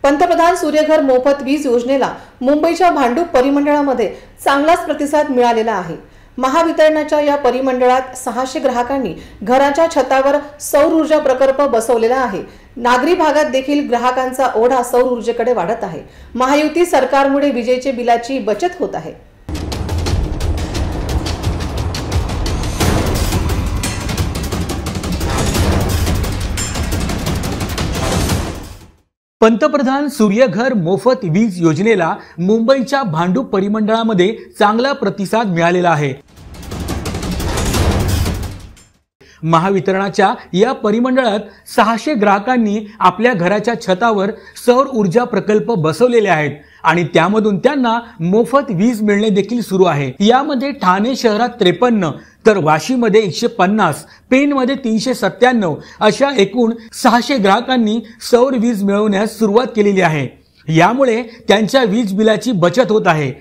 पंतप्रधान सूर्यघर मोफत वीज योजनेला मुंबईच्या भांडूप परिमंडळामध्ये चांगलाच प्रतिसाद मिळालेला आहे। महावितरणाच्या या परिमंडळात 600 ग्राहकांनी घराच्या छतावर सौर ऊर्जा प्रकल्प बसवलेला आहे। नागरी भागात देखील ग्राहकांचा ओढा सौर ऊर्जेकडे वाढत आहे। महायुती सरकारमुळे विजेच्या बिलाची बचत होत आहे। पंतप्रधान सूर्यघर मोफत वीज योजनेला मुंबईच्या भांडूप परिमंडळामध्ये चांगला प्रतिसाद मिळालेला आहे। महावितरणाच्या या परिमंडळात 600 ग्राहकांनी आपल्या घराच्या छतावर सौर ऊर्जा प्रकल्प बसवलेले आहेत आणि त्यामधून त्यांना मोफत वीज मिळणे देखील सुरू आहे। यामध्ये ठाणे शहरात 53 तर वाशीमध्ये 150, पेणमध्ये 397 अशा एकूण 600 ग्राहकांनी सौर वीज मिळवण्यास सुरुवात केलेली आहे। यामुळे त्यांच्या वीज बिलाची बचत होत आहे।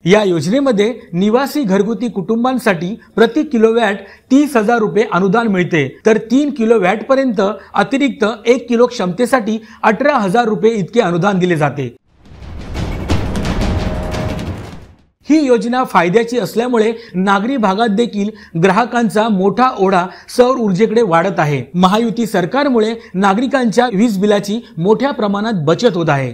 या योजनेमध्ये निवासी घरगुती कुटुंबांसाठी प्रति किलोवॅट 30,000 रुपये अनुदान मिळते, तर 3 किलोवॅट पर्यंत अतिरिक्त 1 किलो क्षमतेसाठी 18,000 रुपये इतके अनुदान दिले जाते। ही योजना फायद्याची असल्यामुळे नागरी भागात देखील ग्राहकांचा मोठा ओढा सौर ऊर्जेकडे वाढत आहे। महायुती सरकारमुळे नागरिकांच्या वीज बिलाची मोठ्या प्रमाणात बचत होत आहे।